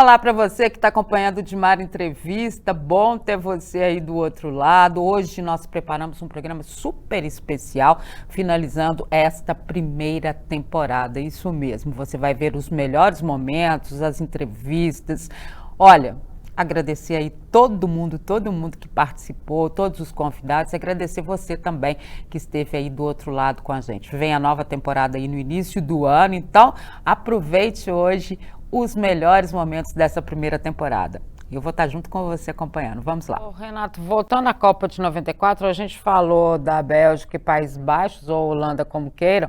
Olá para você que está acompanhando o Dimar Entrevista, bom ter você aí do outro lado. Hoje nós preparamos um programa super especial, finalizando esta primeira temporada. Isso mesmo, você vai ver os melhores momentos, as entrevistas. Olha, agradecer aí todo mundo que participou, todos os convidados, e agradecer você também que esteve aí do outro lado com a gente. Vem a nova temporada aí no início do ano, então aproveite hoje os melhores momentos dessa primeira temporada. Eu vou estar junto com você acompanhando. Vamos lá. Ô, Renato, voltando à Copa de 94, a gente falou da Bélgica e Países Baixos, ou Holanda, como queiram,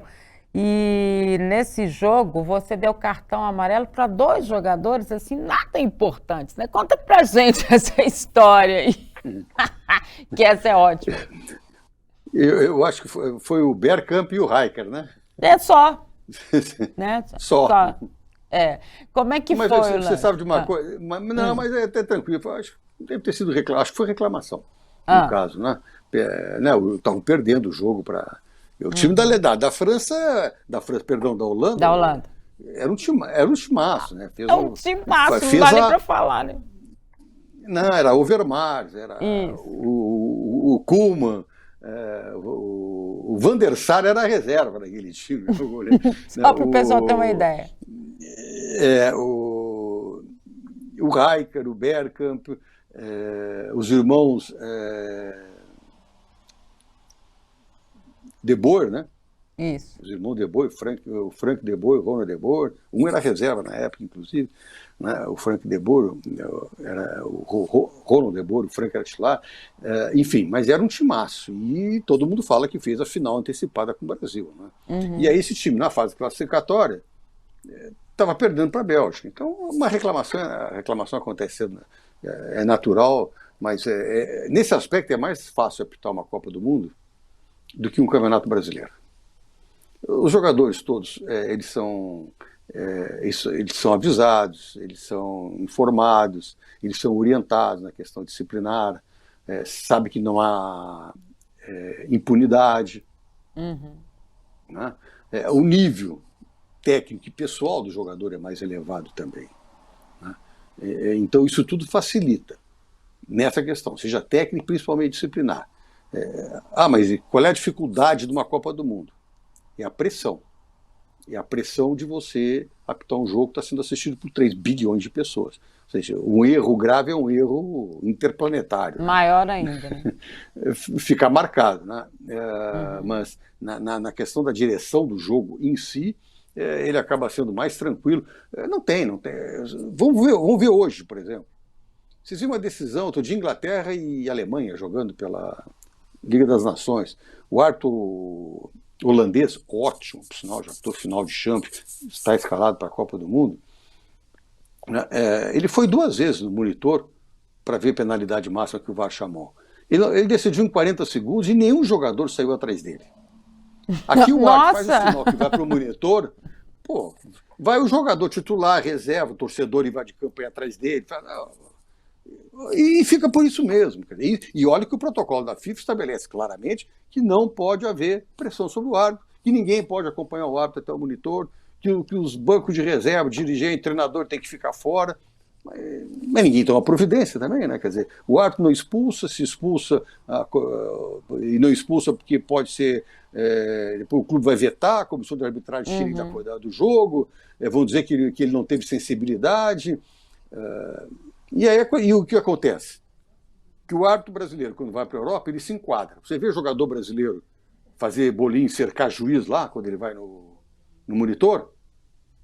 e nesse jogo você deu cartão amarelo para dois jogadores, assim, nada importantes, né? Conta pra gente essa história aí, que essa é ótima. Eu acho que foi o Bergkamp e o Rijkaard, né? É só, né? Só. É. Como é que mas foi, você sabe de uma coisa? Não, mas é até tranquilo. Acho que deve ter sido acho que foi reclamação, no caso, né? Estavam perdendo o jogo para o time da França, perdão, da Holanda. Da Holanda. Era um timaço, né? Um timaço, não dá nem para falar, né? Não, era o Overmars, era o Koeman. O Van der Sar era a reserva daquele time. Só para o pessoal ter uma ideia. O Rijkaard, o Bergkamp, os irmãos De Boer, né? Isso. Os irmãos De Boer, o Frank De Boer, o Ronald De Boer. Um era reserva na época, inclusive. Né? O Frank De Boer era o Ronald De Boer, o Frank era titular. Enfim, mas era um timaço. E todo mundo fala que fez a final antecipada com o Brasil. Né? E aí esse time, na fase classificatória, estava perdendo para a Bélgica. Então, a reclamação acontece, é natural, mas nesse aspecto é mais fácil apitar uma Copa do Mundo do que um Campeonato Brasileiro. Os jogadores todos, eles são avisados, eles são informados, eles são orientados na questão disciplinar, sabe que não há impunidade. Né? O nível técnico e pessoal do jogador é mais elevado também. Né? Então isso tudo facilita nessa questão, seja técnico e principalmente disciplinar. Mas qual é a dificuldade de uma Copa do Mundo? É a pressão. É a pressão de você apitar um jogo que está sendo assistido por 3 bilhões de pessoas. Ou seja, um erro grave é um erro interplanetário. Maior ainda, né? Fica marcado. Né? Mas na questão da direção do jogo em si, ele acaba sendo mais tranquilo. Não tem. Vamos ver hoje, por exemplo. Vocês viram uma decisão de Inglaterra e Alemanha jogando pela Liga das Nações. O árbitro holandês, ótimo, por sinal, já estou final de Champions, está escalado para a Copa do Mundo. Ele foi 2 vezes no monitor para ver a penalidade máxima que o VAR chamou. Ele decidiu em 40 segundos e nenhum jogador saiu atrás dele. Aqui o árbitro faz o sinal que vai para o monitor, vai o jogador titular, reserva, o torcedor invade campo e atrás dele, e fica por isso mesmo. E olha que o protocolo da FIFA estabelece claramente que não pode haver pressão sobre o árbitro, que ninguém pode acompanhar o árbitro até o monitor, que os bancos de reserva, dirigente, treinador tem que ficar fora. Mas ninguém toma providência também, né? Quer dizer, o árbitro não expulsa, se expulsa e não expulsa porque pode ser, depois o clube vai vetar, a comissão de arbitragem tira do jogo, vão dizer que ele não teve sensibilidade. E o que acontece? Que o árbitro brasileiro, quando vai para a Europa, ele se enquadra. Você vê jogador brasileiro fazer bolinho, cercar juiz lá, quando ele vai no monitor?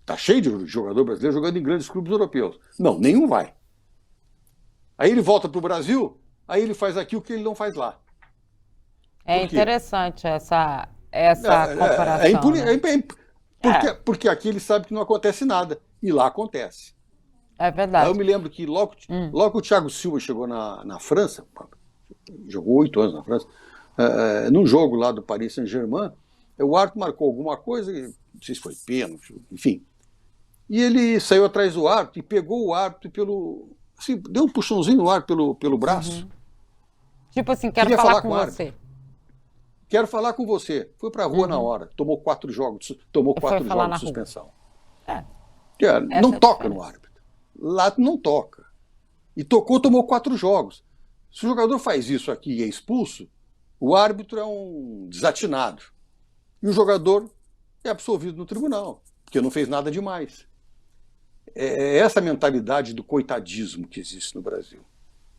Está cheio de jogador brasileiro jogando em grandes clubes europeus. Não, nenhum vai. Aí ele volta para o Brasil, aí ele faz aqui o que ele não faz lá. É interessante essa comparação. Né? Porque aqui ele sabe que não acontece nada, e lá acontece. É verdade. Aí eu me lembro que logo que o Thiago Silva chegou na França, jogou 8 anos na França, num jogo lá do Paris Saint-Germain, o árbitro marcou alguma coisa, não sei se foi pênalti, enfim. E ele saiu atrás do árbitro e pegou o árbitro deu um puxãozinho no árbitro pelo braço. Tipo assim, quero falar com você. Quero falar com você. Foi pra rua na hora, tomou 4 jogos de suspensão. Não toca no árbitro. lá não toca. E tomou 4 jogos. Se o jogador faz isso aqui e é expulso, o árbitro é um desatinado. E o jogador é absolvido no tribunal, porque não fez nada demais. É essa mentalidade do coitadismo que existe no Brasil.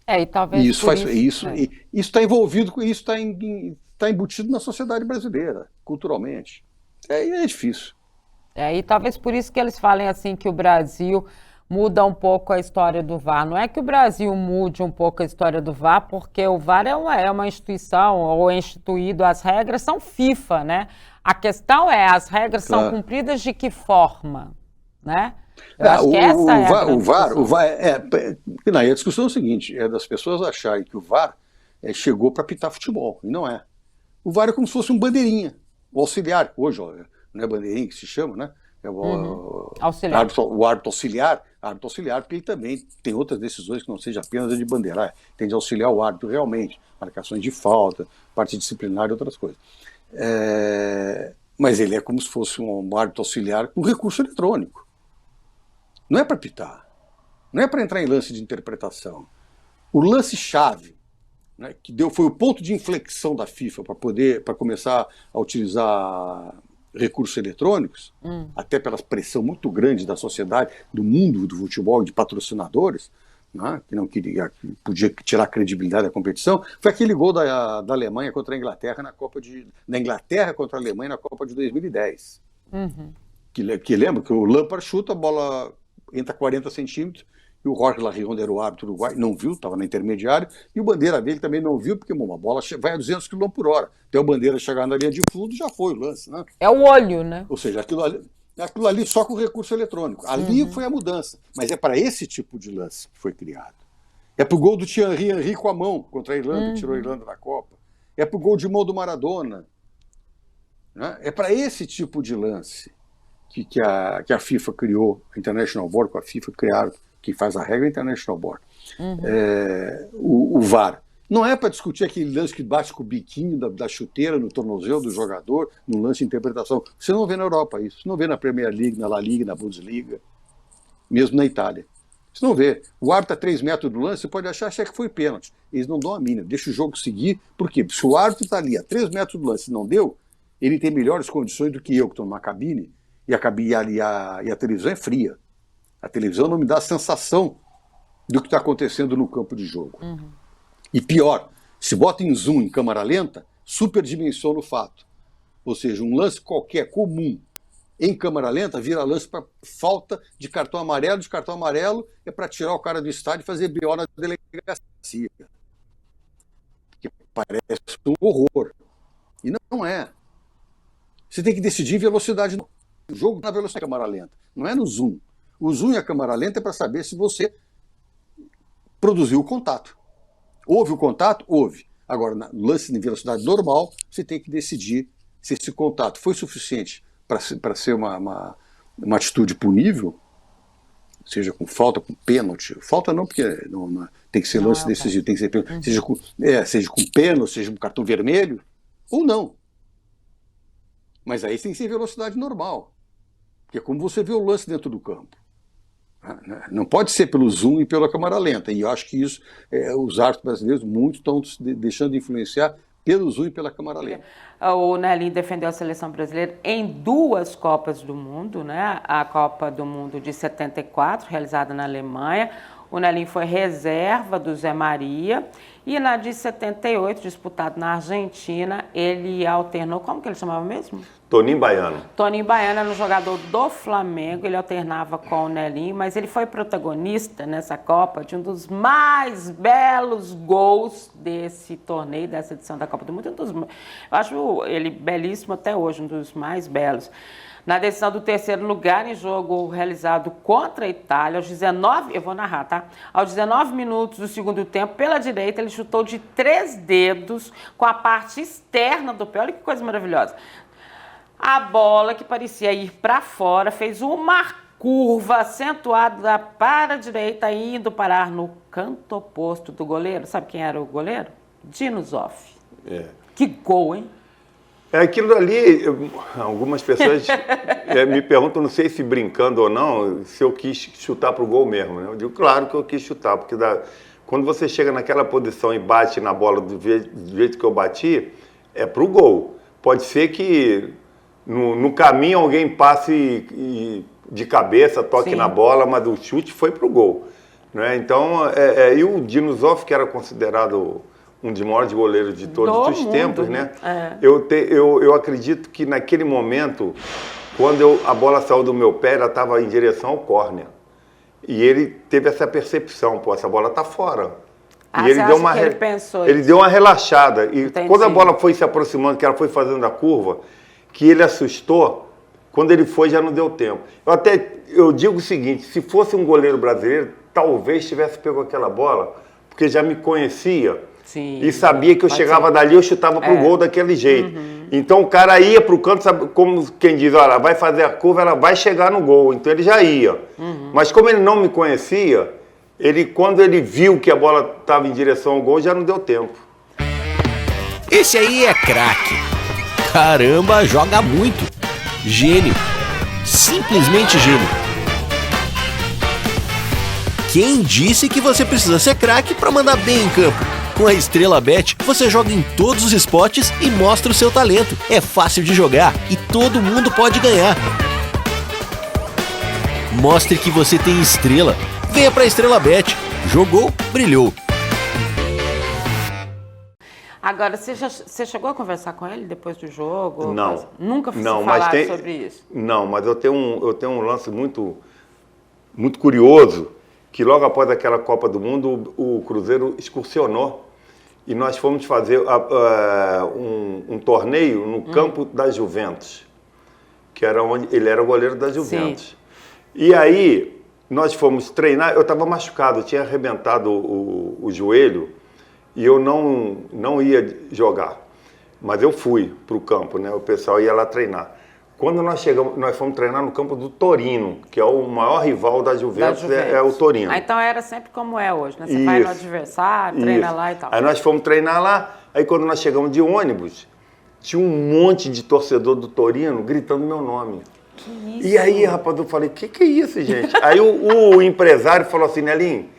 E talvez isso está envolvido com isso, está embutido na sociedade brasileira, culturalmente. É difícil. E talvez por isso que eles falem assim que o Brasil muda um pouco a história do VAR. Não é que o Brasil mude um pouco a história do VAR, porque o VAR é uma instituição, ou é instituído, as regras são FIFA, né? A questão é, as regras são cumpridas de que forma, né? Eu acho que essa é o VAR a discussão é o seguinte, é das pessoas acharem que o VAR chegou para apitar futebol, e não é. O VAR é como se fosse um bandeirinha, o auxiliar, hoje não é bandeirinha que se chama, né? É auxiliar. O árbitro auxiliar, porque ele também tem outras decisões que não seja apenas a de bandeirar, tem de auxiliar o árbitro realmente, marcações de falta, parte disciplinar e outras coisas. Mas ele é como se fosse um árbitro auxiliar com recurso eletrônico. Não é para apitar, não é para entrar em lance de interpretação. O lance-chave, né, foi o ponto de inflexão da FIFA para começar a utilizar recursos eletrônicos, até pela pressão muito grande da sociedade, do mundo do futebol, de patrocinadores, né, que não queria, que podia tirar a credibilidade da competição, foi aquele gol da Alemanha contra a Inglaterra da Inglaterra contra a Alemanha na Copa de 2010. Que lembra que o Lampard chuta, a bola entra 40 centímetros, e o Jorge Larrion era o árbitro uruguai, não viu, estava na intermediária, e o Bandeira dele também não viu, porque uma bola vai a 200 km por hora. Até o Bandeira chegar na linha de fundo, já foi o lance, né? É o olho, né? Ou seja, aquilo ali só com recurso eletrônico. Ali foi a mudança. Mas é para esse tipo de lance que foi criado. É para o gol do Thierry Henry com a mão contra a Irlanda, que tirou a Irlanda da Copa. É para o gol de mão do Maradona. Né? É para esse tipo de lance que a FIFA criou, a International Board com a FIFA criaram, que faz a regra, a International Board. O VAR. Não é para discutir aquele lance que bate com o biquinho da chuteira no tornozelo do jogador, no lance de interpretação. Você não vê na Europa isso. Você não vê na Premier League, na La Liga, na Bundesliga, mesmo na Itália. Você não vê. O árbitro a 3 metros do lance, você pode achar que foi pênalti. Eles não dão a mínima, deixa o jogo seguir. Por quê? Se o árbitro está ali a 3 metros do lance e não deu, ele tem melhores condições do que eu, que estou numa cabine, e a televisão é fria. A televisão não me dá a sensação do que está acontecendo no campo de jogo. E pior, se bota em zoom, em câmera lenta, superdimensiona o fato. Ou seja, um lance qualquer, comum, em câmera lenta, vira lance para falta de cartão amarelo. De cartão amarelo é para tirar o cara do estádio e fazer BO na delegacia. Que parece um horror. E não é. Você tem que decidir em velocidade. O jogo na velocidade da câmera lenta, não é no zoom. O zoom e a câmera lenta é para saber se você produziu o contato. Houve o contato? Houve. Agora, no lance de velocidade normal, você tem que decidir se esse contato foi suficiente para ser uma atitude punível, seja com falta, com pênalti. Falta não, porque tem que ser lance decisivo, tem que ser pênalti. Seja com pênalti, seja com cartão vermelho, ou não. Mas aí tem que ser velocidade normal. Porque é como você vê o lance dentro do campo. Não pode ser pelo zoom e pela câmera lenta. E eu acho que isso, os árbitros brasileiros muito estão deixando de influenciar pelo zoom e pela câmera lenta. O Nelinho defendeu a seleção brasileira em 2 Copas do Mundo, né? A Copa do Mundo de 74, realizada na Alemanha. O Nelinho foi reserva do Zé Maria. E na de 78, disputado na Argentina, ele alternou, como que ele chamava mesmo? Toninho Baiano. Toninho Baiano era um jogador do Flamengo, ele alternava com o Nelinho, mas ele foi protagonista nessa Copa de um dos mais belos gols desse torneio, dessa edição da Copa do Mundo. Eu acho ele belíssimo até hoje, um dos mais belos. Na decisão do 3º lugar, em jogo realizado contra a Itália, aos 19, eu vou narrar, tá? Aos 19 minutos do segundo tempo, pela direita, ele chutou de 3 dedos com a parte externa do pé. Olha que coisa maravilhosa. A bola, que parecia ir para fora, fez uma curva acentuada para a direita, indo parar no canto oposto do goleiro. Sabe quem era o goleiro? Dino Zoff. Que gol, hein? Aquilo ali, algumas pessoas me perguntam, não sei se brincando ou não, se eu quis chutar pro gol mesmo, né? Eu digo, claro que eu quis chutar, porque quando você chega naquela posição e bate na bola do jeito que eu bati, é pro gol. Pode ser que no caminho alguém passe de cabeça, toque na bola, mas o chute foi pro gol, né? Então, e o Dino Zoff, que era considerado um dos maiores goleiros de todos os tempos, né? Eu acredito que naquele momento, quando a bola saiu do meu pé, ela estava em direção ao córner. E ele teve essa percepção, pô, essa bola tá fora. E ele deu ele deu uma relaxada. E quando a bola foi se aproximando, que ela foi fazendo a curva, que ele assustou, quando ele foi já não deu tempo. Eu digo o seguinte, se fosse um goleiro brasileiro, talvez tivesse pego aquela bola, porque já me conhecia. Sim, e sabia que eu chegava dali, eu chutava pro gol daquele jeito. Então o cara ia pro canto, sabe, como quem diz, olha, vai fazer a curva, ela vai chegar no gol. Então ele já ia. Mas como ele não me conhecia, quando ele viu que a bola estava em direção ao gol, já não deu tempo. Esse aí é craque. Caramba, joga muito. Gênio. Simplesmente gênio. Quem disse que você precisa ser craque para mandar bem em campo? Com a Estrela Bet, você joga em todos os esportes e mostra o seu talento. É fácil de jogar e todo mundo pode ganhar. Mostre que você tem estrela. Venha para a Estrela Bet. Jogou, brilhou. Agora, você chegou a conversar com ele depois do jogo? Não. Nunca falaram sobre isso? Não, mas eu tenho um lance muito, muito curioso, que logo após aquela Copa do Mundo, o Cruzeiro excursionou e nós fomos fazer um torneio no campo da Juventus, que era onde ele era o goleiro da Juventus. Sim. E aí nós fomos treinar, eu estava machucado, eu tinha arrebentado o joelho e eu não ia jogar, mas eu fui para o campo, né? O pessoal ia lá treinar. Quando nós chegamos, nós fomos treinar no campo do Torino, que é o maior rival da Juventus, é o Torino. Então era sempre como é hoje, né? Você vai no adversário, treina lá e tal. Aí nós fomos treinar lá, aí quando nós chegamos de ônibus, tinha um monte de torcedor do Torino gritando meu nome. Que isso? E aí, rapaz, eu falei, que é isso, gente? Aí o empresário falou assim, Nelinho,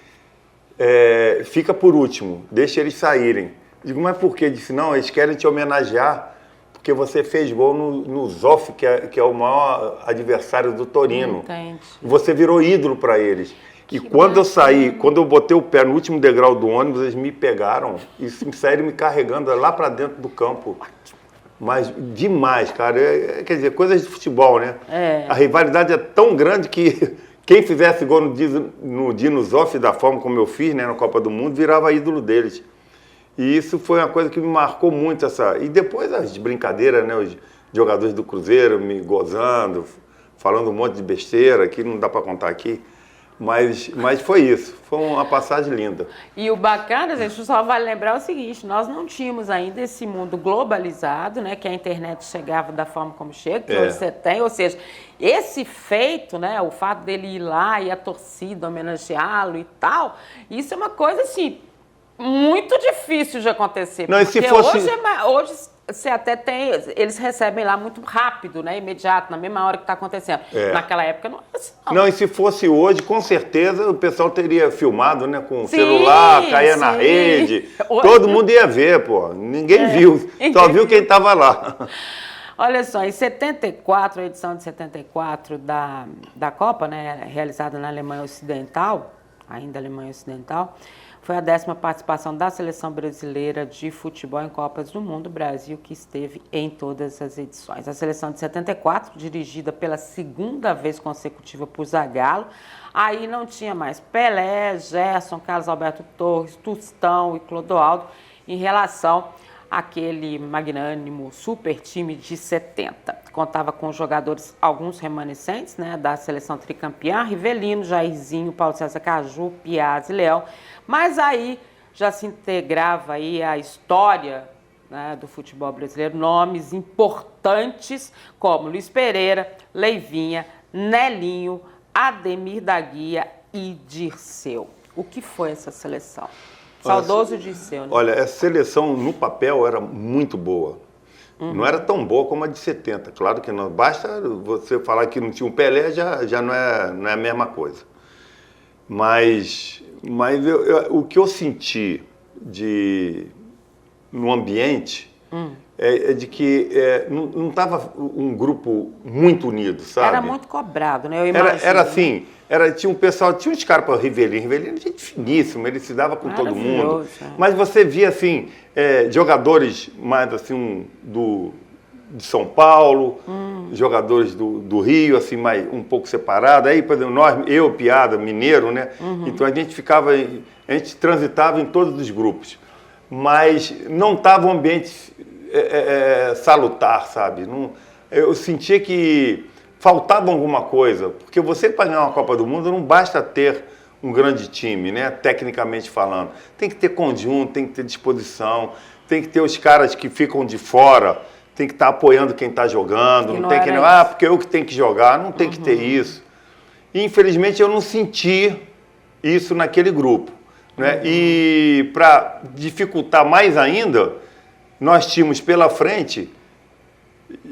fica por último, deixa eles saírem. Eu digo, mas por quê? Ele disse, não, eles querem te homenagear, porque você fez gol no Zoff, que é o maior adversário do Torino. Entendi. Você virou ídolo para eles. E quando eu saí, quando eu botei o pé no último degrau do ônibus, eles me pegaram e saíram me carregando lá para dentro do campo. Mas demais, cara. Quer dizer, coisas de futebol, né? A rivalidade é tão grande que quem fizesse gol no Dino Zoff, da forma como eu fiz, né, na Copa do Mundo, virava ídolo deles. E isso foi uma coisa que me marcou muito. E depois as brincadeiras, né? Os jogadores do Cruzeiro me gozando, falando um monte de besteira, que não dá para contar aqui. Mas foi isso, foi uma passagem linda. E o bacana, gente, só vale lembrar o seguinte, nós não tínhamos ainda esse mundo globalizado, né, que a internet chegava da forma como chega, que hoje você tem, ou seja, esse feito, né, o fato dele ir lá e a torcida homenageá-lo e tal, isso é uma coisa, assim, muito difícil de acontecer. Não, porque se fosse... hoje você até tem, eles recebem lá muito rápido, né, imediato, na mesma hora que está acontecendo. Naquela época não era assim, não. Não, e se fosse hoje, com certeza o pessoal teria filmado, né, com o celular, caía na rede, todo mundo ia ver, pô, ninguém viu, só viu quem estava lá. Olha só, em 74, a edição de 74 da Copa, né, realizada na Alemanha Ocidental, ainda Alemanha Ocidental, foi a 10ª participação da seleção brasileira de futebol em Copas do Mundo, Brasil que esteve em todas as edições. A seleção de 74, dirigida pela 2ª vez consecutiva por Zagallo, aí não tinha mais Pelé, Gerson, Carlos Alberto Torres, Tostão e Clodoaldo, em relação àquele magnânimo super time de 70. Contava com jogadores, alguns remanescentes, né, da seleção tricampeã, Rivelino, Jairzinho, Paulo César Caju, Piazza e Leão, mas aí já se integrava aí a história, né, do futebol brasileiro, nomes importantes como Luiz Pereira, Leivinha, Nelinho, Ademir da Guia e Dirceu. O que foi essa seleção? Saudoso Dirceu, né? Olha, essa seleção no papel era muito boa. Não era tão boa como a de 70, claro que não. Basta você falar que não tinha um Pelé, já não é a mesma coisa. Mas o que eu senti no ambiente é de que não estava um grupo muito unido, sabe? Era muito cobrado, né? Eu imagino. Era assim, tinha um pessoal, tinha uns caras para Rivelino era gente finíssima, ele se dava com todo mundo. Mas você via assim, jogadores mais assim, de São Paulo, jogadores do Rio, assim, mais um pouco separados. Aí, por exemplo, eu, Piada, mineiro, né? Então a gente transitava em todos os grupos. Mas não estava um ambiente salutar, sabe? Não, eu sentia que faltava alguma coisa, porque você para ganhar uma Copa do Mundo não basta ter um grande time, né? Tecnicamente falando. Tem que ter conjunto, tem que ter disposição, tem que ter os caras que ficam de fora, tem que estar apoiando quem está jogando, não tem que porque eu que tenho que jogar, não tem que ter isso. E, infelizmente eu não senti isso naquele grupo, né? E para dificultar mais ainda, nós tínhamos pela frente,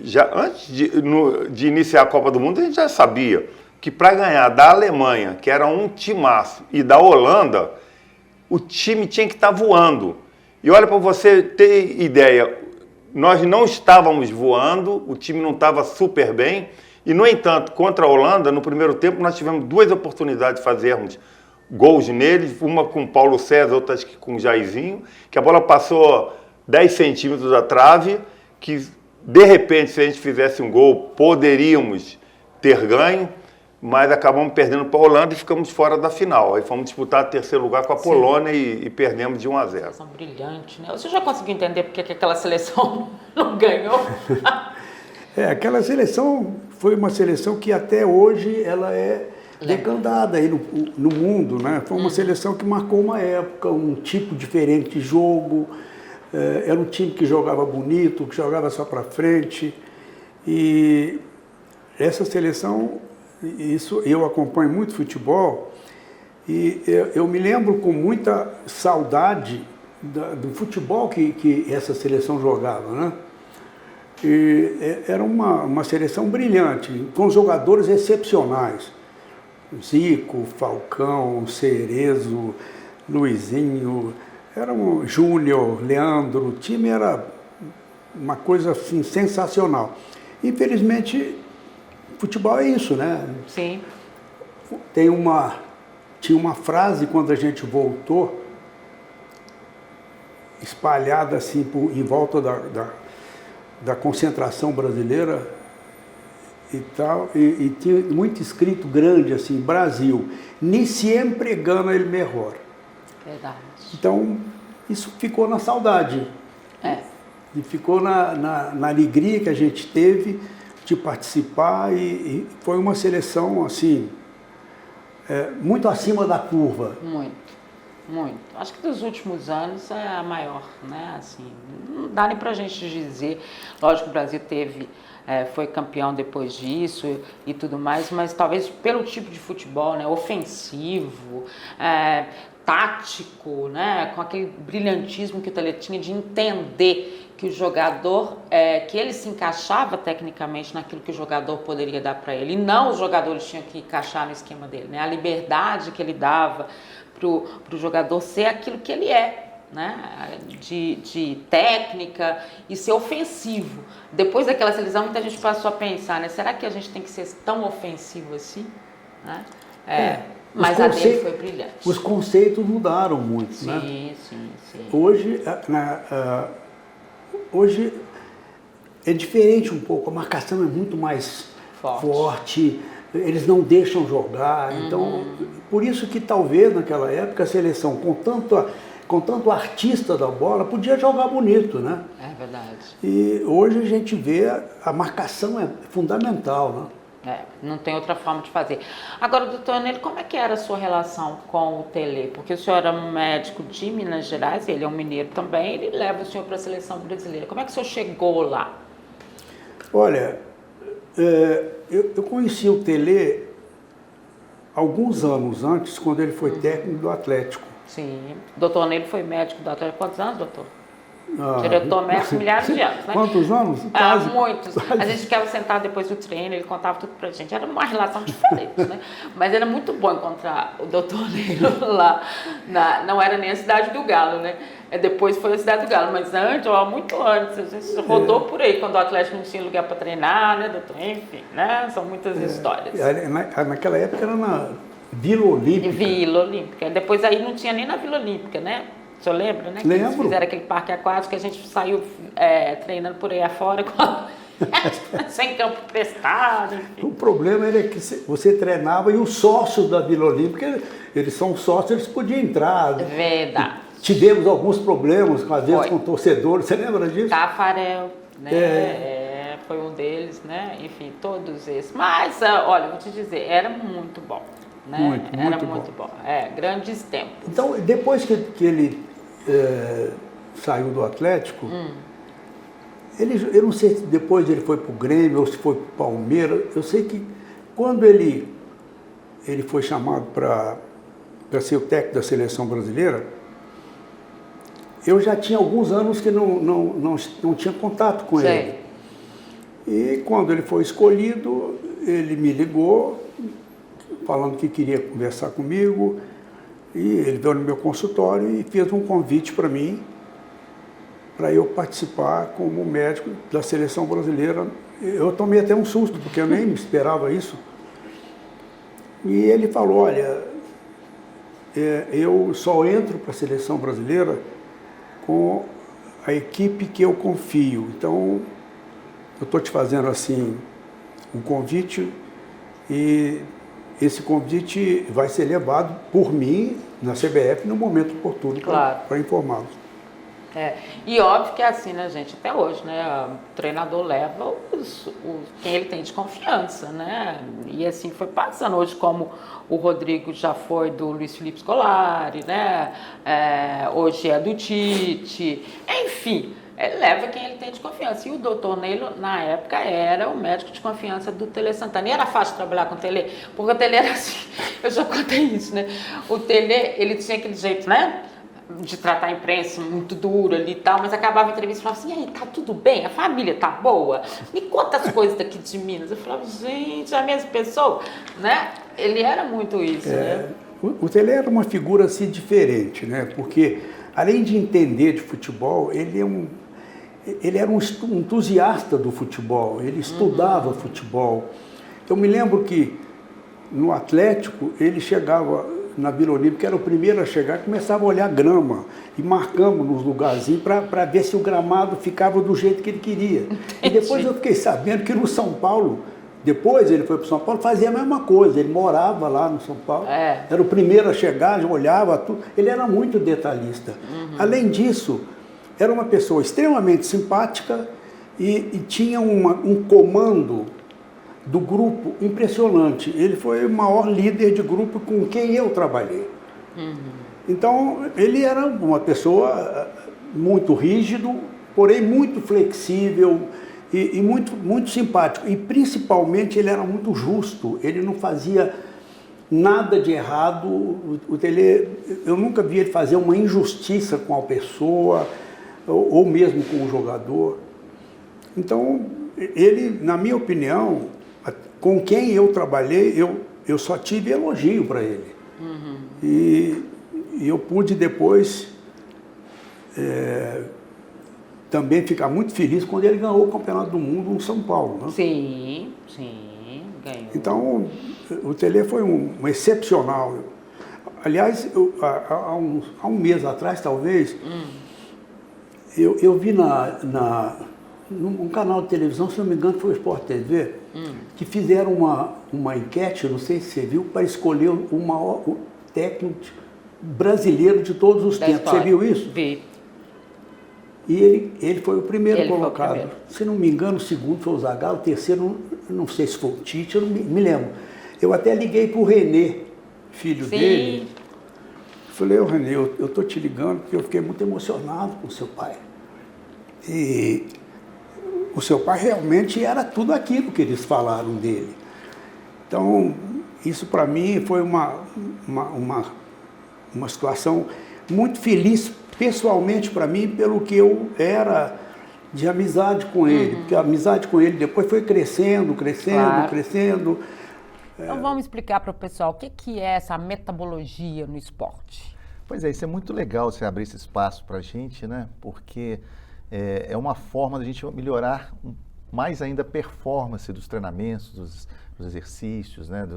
já antes de iniciar a Copa do Mundo, a gente já sabia que para ganhar da Alemanha, que era um timaço, e da Holanda, o time tinha que estar voando. E olha, para você ter ideia, nós não estávamos voando, o time não estava super bem, e no entanto, contra a Holanda, no primeiro tempo, nós tivemos 2 oportunidades de fazermos gols neles, uma com o Paulo César, outra acho que com o Jairzinho, que a bola passou 10 centímetros da trave, que de repente, se a gente fizesse um gol, poderíamos ter ganho, mas acabamos perdendo para a Holanda e ficamos fora da final. Aí fomos disputar o 3º lugar com a Polônia e perdemos de 1-0. Seleção brilhante, né? Você já conseguiu entender por que aquela seleção não ganhou? Aquela seleção foi uma seleção que até hoje ela é decantada aí no mundo, né? Foi uma seleção que marcou uma época, um tipo diferente de jogo. Era um time que jogava bonito, que jogava só para frente. E essa seleção, isso eu acompanho muito futebol, e eu me lembro com muita saudade do futebol que essa seleção jogava, né? E era uma seleção brilhante, com jogadores excepcionais. Zico, Falcão, Cerezo, Luizinho, era um Júnior, Leandro, o time era uma coisa assim, sensacional. Infelizmente, futebol é isso, né? Sim. Tinha uma frase quando a gente voltou, espalhada assim em volta da concentração brasileira e tal, e tinha muito escrito grande assim, Brasil, ni siempre gana el mejor. Verdade. Então, isso ficou na saudade. E ficou na alegria que a gente teve de participar, e foi uma seleção, assim, muito acima da curva. Muito, muito. Acho que dos últimos anos é a maior, né? Assim, não dá nem pra gente dizer. Lógico que o Brasil foi campeão depois disso e tudo mais, mas talvez pelo tipo de futebol, né? Ofensivo, tático, né? Com aquele brilhantismo que o Tele tinha de entender que o jogador, que ele se encaixava tecnicamente naquilo que o jogador poderia dar para ele, e não os jogadores tinham que encaixar no esquema dele, né? A liberdade que ele dava pro jogador ser aquilo que ele é, né? De técnica e ser ofensivo. Depois daquela seleção, muita gente passou a pensar, né? Será que a gente tem que ser tão ofensivo assim? Né? Mas a dele foi brilhante. Os conceitos mudaram muito, sim, né? Sim. Hoje é diferente um pouco, a marcação é muito mais forte, eles não deixam jogar. Então, por isso que talvez naquela época a seleção, com tanto artista da bola, podia jogar bonito, né? É verdade. E hoje a gente vê a marcação é fundamental, né? Não tem outra forma de fazer. Agora, doutor Nélio, como é que era a sua relação com o Tele? Porque o senhor era um médico de Minas Gerais, ele é um mineiro também, ele leva o senhor para a seleção brasileira. Como é que o senhor chegou lá? Olha, eu conheci o Tele alguns anos antes, quando ele foi técnico do Atlético. Sim. O doutor Nélio foi médico do Atlético. Quantos anos, doutor? Diretor mestre, milhares de anos, né? Quantos anos? Quase. Muitos. A gente ficava sentado depois do treino, ele contava tudo pra gente. Era uma relação diferente, né? Mas era muito bom encontrar o doutor Neilo lá. Não era nem a Cidade do Galo, né? Depois foi a Cidade do Galo, mas antes, muito antes, a gente rodou por aí, quando o Atlético não tinha lugar para treinar, né, doutor? Enfim, né? São muitas histórias. Naquela época era na Vila Olímpica. Vila Olímpica. Depois aí não tinha nem na Vila Olímpica, né? O senhor lembra, né? Que Lembro. eles fizeram aquele parque aquático que a gente saiu treinando por aí afora sem campo prestado. Enfim. O problema era que você treinava e os sócios da Vila Olímpica, eles são sócios, eles podiam entrar. Verdade. Tivemos alguns problemas, às vezes, com torcedores, você lembra disso? Tafarel, né? Foi um deles, né? Enfim, todos esses. Mas, olha, vou te dizer, era muito bom. Né? Era muito bom. Grandes tempos. Então, depois que ele saiu do Atlético, eu não sei se depois ele foi para o Grêmio ou se foi para o Palmeiras. Eu sei que quando ele foi chamado para ser o técnico da seleção brasileira, eu já tinha alguns anos que não tinha contato com ele. E quando ele foi escolhido, ele me ligou, falando que queria conversar comigo, e ele veio no meu consultório e fez um convite para mim, para eu participar como médico da seleção brasileira. Eu tomei até um susto, porque eu nem esperava isso. E ele falou, olha, eu só entro para a seleção brasileira com a equipe que eu confio. Então, eu estou te fazendo assim um convite, e esse convite vai ser levado por mim na CBF no momento oportuno, claro, para informá-los. E óbvio que é assim, né, gente? Até hoje, né? O treinador leva quem ele tem de confiança, né? E assim foi passando. Hoje, como o Rodrigo já foi do Luiz Felipe Scolari, né? Hoje é do Tite. Enfim, leva quem ele tem de confiança. E o doutor Neilo, na época, era o médico de confiança do Tele Santana. E era fácil trabalhar com o Tele, porque o Tele era assim, eu já contei isso, né? O Tele, ele tinha aquele jeito, né? De tratar a imprensa muito duro ali e tal, mas acabava a entrevista e falava assim, e aí, tá tudo bem? A família tá boa? Me conta as coisas daqui de Minas. Eu falava, gente, é a mesma pessoa, né? Ele era muito isso, né? O Tele era uma figura assim diferente, né? Porque, além de entender de futebol, ele era um entusiasta do futebol, ele estudava futebol. Eu me lembro que no Atlético ele chegava na Vila Olímpica, era o primeiro a chegar, começava a olhar grama e marcamos nos lugarzinhos para ver se o gramado ficava do jeito que ele queria. Entendi. E depois eu fiquei sabendo que no São Paulo, depois ele foi para o São Paulo, fazia a mesma coisa, ele morava lá no São Paulo, era o primeiro a chegar, já olhava tudo, ele era muito detalhista. Além disso, era uma pessoa extremamente simpática e tinha um comando do grupo impressionante. Ele foi o maior líder de grupo com quem eu trabalhei. Então, ele era uma pessoa muito rígido, porém muito flexível e muito simpático. E, principalmente, ele era muito justo. Ele não fazia nada de errado. O Tele, eu nunca vi ele fazer uma injustiça com a pessoa ou mesmo com o jogador. Então, ele, na minha opinião, com quem eu trabalhei, eu só tive elogio para ele. E eu pude depois também ficar muito feliz quando ele ganhou o Campeonato do Mundo no São Paulo. Né? Sim, ganhou. Então, o Tele foi um excepcional. Aliás, há um mês atrás, talvez, eu vi num canal de televisão, se não me engano, foi o Sport TV, que fizeram uma enquete, não sei se você viu, para escolher o maior técnico brasileiro de todos os tempos. História. Você viu isso? Vi. E ele foi o primeiro colocado. Se não me engano, o segundo foi o Zagallo, o terceiro, não sei se foi o Tite, eu não me lembro. Eu até liguei para o Renê, filho dele. Falei, Renê, eu estou te ligando porque eu fiquei muito emocionado com o seu pai. E o seu pai realmente era tudo aquilo que eles falaram dele. Então, isso para mim foi uma situação muito feliz pessoalmente para mim, pelo que eu era de amizade com ele, porque a amizade com ele depois foi crescendo. Claro. Então vamos explicar para o pessoal o que é essa metabologia no esporte. Pois é, isso é muito legal você abrir esse espaço para a gente, né? Porque é uma forma de a gente melhorar mais ainda a performance dos treinamentos, dos exercícios, né?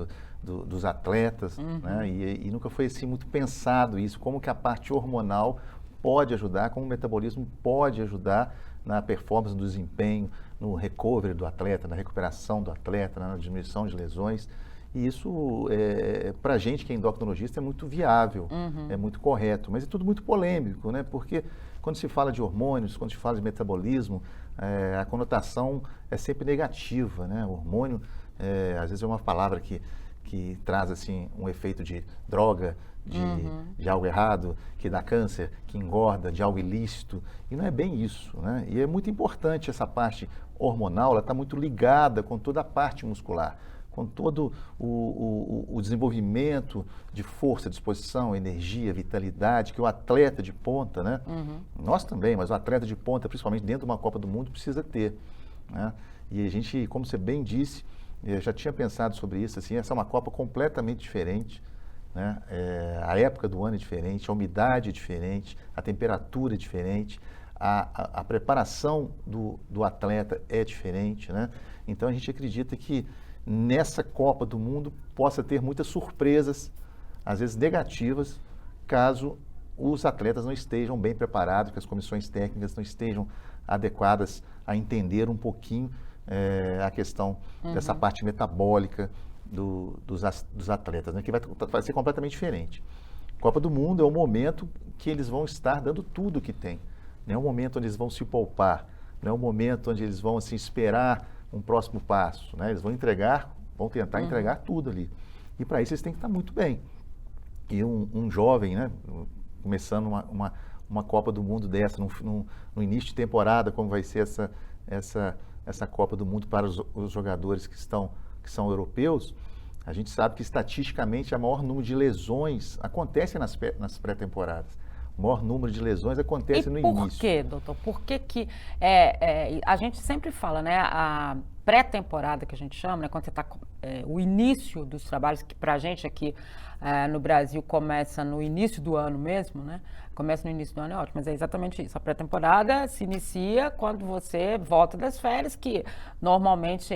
Dos atletas, né? E nunca foi assim muito pensado isso, como que a parte hormonal pode ajudar, como o metabolismo pode ajudar na performance, no desempenho, no recovery do atleta, na recuperação do atleta, na diminuição de lesões. E isso, para a gente que é endocrinologista, é muito viável, é muito correto, mas é tudo muito polêmico, né? Porque quando se fala de hormônios, quando se fala de metabolismo, a conotação é sempre negativa, né? O hormônio, às vezes é uma palavra que traz assim um efeito de droga, de algo errado, que dá câncer, que engorda, de algo ilícito, e não é bem isso, né? E é muito importante essa parte hormonal, ela está muito ligada com toda a parte muscular, com todo o desenvolvimento de força, disposição, energia, vitalidade, que o atleta de ponta, né? Nós também, mas o atleta de ponta, principalmente dentro de uma Copa do Mundo, precisa ter, né? E a gente, como você bem disse, eu já tinha pensado sobre isso, assim, essa é uma Copa completamente diferente, né? A época do ano é diferente, a umidade é diferente, a temperatura é diferente, a preparação do atleta é diferente, né? Então a gente acredita que nessa Copa do Mundo possa ter muitas surpresas, às vezes negativas, caso os atletas não estejam bem preparados, que as comissões técnicas não estejam adequadas a entender um pouquinho a questão dessa parte metabólica dos atletas, né, que vai ser completamente diferente. Copa do Mundo é o momento que eles vão estar dando tudo o que tem. Não é o momento onde eles vão se poupar, não é o momento onde eles vão assim, esperar um próximo passo, né? Eles vão tentar entregar tudo ali. E para isso eles têm que estar muito bem. E um jovem, né, começando uma Copa do Mundo dessa, no início de temporada, como vai ser essa Copa do Mundo para os jogadores que são europeus, a gente sabe que estatisticamente o maior número de lesões acontece nas pré-temporadas. O maior número de lesões acontece no início. Por quê, doutor? Por que a gente sempre fala, né, a pré-temporada que a gente chama, né, quando você está o início dos trabalhos, que pra gente aqui no Brasil começa no início do ano mesmo, né? Começa no início do ano é ótimo, mas é exatamente isso. A pré-temporada se inicia quando você volta das férias, que normalmente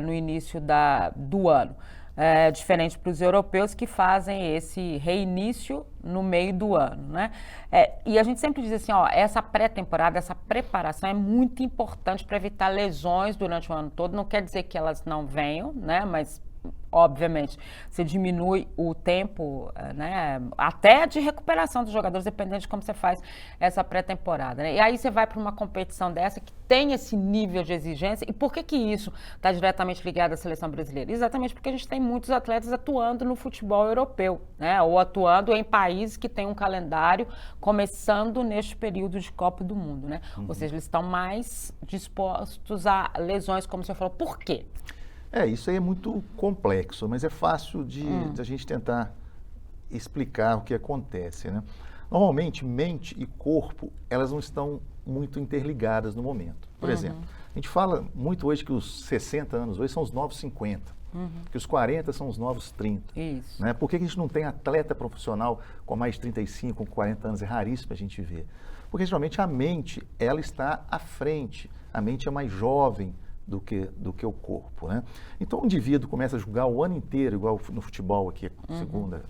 no início do ano. Diferente para os europeus que fazem esse reinício no meio do ano, né? E a gente sempre diz assim, essa pré-temporada, essa preparação é muito importante para evitar lesões durante o ano todo. Não quer dizer que elas não venham, né? Mas obviamente, você diminui o tempo, né, até de recuperação dos jogadores, dependendo de como você faz essa pré-temporada, né? E aí você vai para uma competição dessa que tem esse nível de exigência. E por que isso está diretamente ligado à seleção brasileira? Exatamente porque a gente tem muitos atletas atuando no futebol europeu, né? Ou atuando em países que têm um calendário começando neste período de Copa do Mundo, né? Ou seja, eles estão mais dispostos a lesões, como você falou. Por quê? Isso aí é muito complexo, mas é fácil de a gente tentar explicar o que acontece, né? Normalmente, mente e corpo, elas não estão muito interligadas no momento. Por exemplo, a gente fala muito hoje que os 60 anos hoje são os novos 50, que os 40 são os novos 30. Isso. Né? Por que a gente não tem atleta profissional com mais de 35, com 40 anos? É raríssimo a gente ver. Porque geralmente a mente, ela está à frente, a mente é mais jovem do que o corpo, né? Então o indivíduo começa a jogar o ano inteiro, igual no futebol aqui, segunda,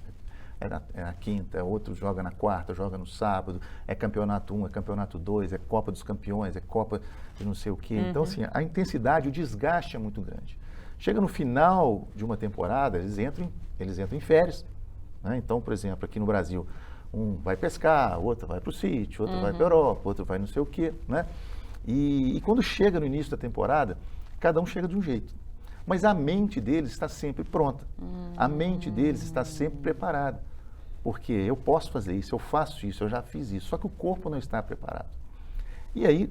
é na quinta, outro joga na quarta, joga no sábado, é campeonato 1, é campeonato 2, é Copa dos Campeões, é Copa de não sei o quê. Então, assim, a intensidade, o desgaste é muito grande. Chega no final de uma temporada, eles entram em férias, né? Então, por exemplo, aqui no Brasil, um vai pescar, outro vai para o sítio, outro vai para a Europa, outro vai não sei o quê, né? E quando chega no início da temporada, cada um chega de um jeito. Mas a mente deles está sempre pronta. A mente deles está sempre preparada. Porque eu posso fazer isso, eu faço isso, eu já fiz isso. Só que o corpo não está preparado. E aí,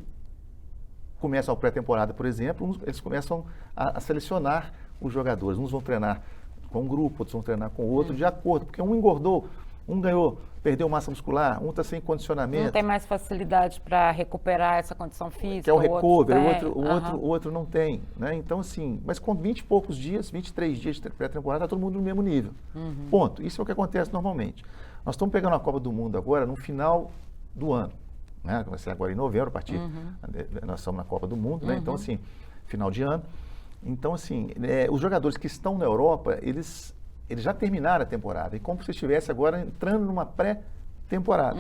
começa a pré-temporada, por exemplo, eles começam a selecionar os jogadores. Uns vão treinar com um grupo, outros vão treinar com o outro, de acordo. Porque um engordou Um ganhou, perdeu massa muscular, um está sem condicionamento. Não tem mais facilidade para recuperar essa condição física. Que é o recovery, o o outro não tem, né? Então, assim, mas com 20 e poucos dias, 23 dias de pré-temporada, está todo mundo no mesmo nível. Ponto. Isso é o que acontece normalmente. Nós estamos pegando a Copa do Mundo agora no final do ano, né? Vai ser agora em novembro, a partir, nós estamos na Copa do Mundo, né? Então, assim, final de ano. Então, assim, os jogadores que estão na Europa, eles já terminaram a temporada, e como se estivesse agora entrando numa pré-temporada,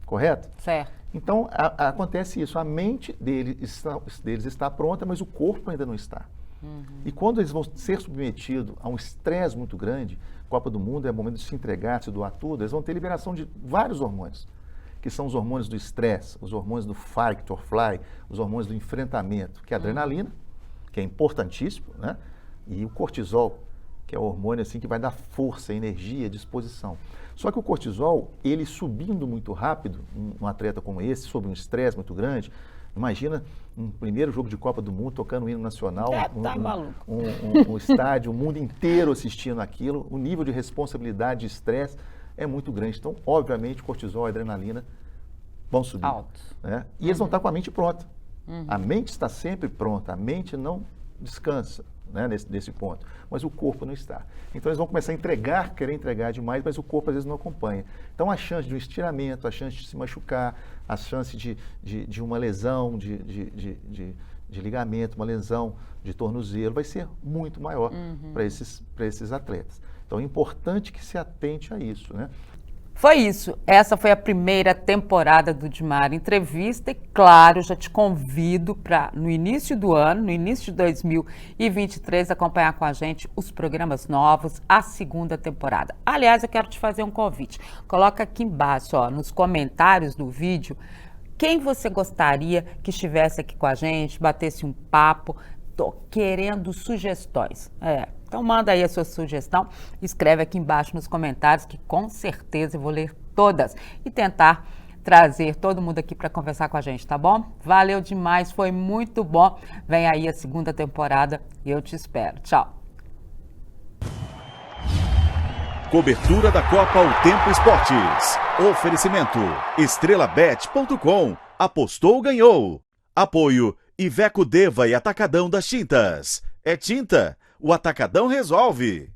correto? Certo. Então, acontece isso, a mente deles está pronta, mas o corpo ainda não está. E quando eles vão ser submetidos a um estresse muito grande, Copa do Mundo é o momento de se entregar, de se doar tudo, eles vão ter liberação de vários hormônios, que são os hormônios do estresse, os hormônios do fight or fly, os hormônios do enfrentamento, que é a adrenalina, que é importantíssimo, né? E o cortisol, que é o hormônio assim que vai dar força, energia, disposição. Só que o cortisol, ele subindo muito rápido, um atleta como esse, sob um estresse muito grande, imagina um primeiro jogo de Copa do Mundo tocando o hino nacional, um estádio, o mundo inteiro assistindo aquilo, o nível de responsabilidade e estresse é muito grande. Então, obviamente, o cortisol e a adrenalina vão subir. Alto. Né? E eles vão estar com a mente pronta. A mente está sempre pronta, a mente não descansa, né, nesse ponto, mas o corpo não está. Então eles vão começar a querer entregar demais, mas o corpo às vezes não acompanha. Então a chance de um estiramento, a chance de se machucar, a chance de uma lesão de ligamento, uma lesão de tornozelo, vai ser muito maior para esses atletas. Então é importante que se atente a isso, né? Foi isso. Essa foi a primeira temporada do Dimar Entrevista e, claro, já te convido para, no início do ano, no início de 2023, acompanhar com a gente os programas novos, a segunda temporada. Aliás, eu quero te fazer um convite. Coloca aqui embaixo, ó, nos comentários do vídeo, quem você gostaria que estivesse aqui com a gente, batesse um papo. Tô querendo sugestões. Então manda aí a sua sugestão, escreve aqui embaixo nos comentários que com certeza eu vou ler todas e tentar trazer todo mundo aqui para conversar com a gente, tá bom? Valeu demais, foi muito bom. Vem aí a segunda temporada e eu te espero. Tchau. Cobertura da Copa O Tempo Esportes. Oferecimento estrelabet.com. Apostou, ganhou. Apoio Iveco Deva e Atacadão das Tintas. É tinta, o Atacadão resolve.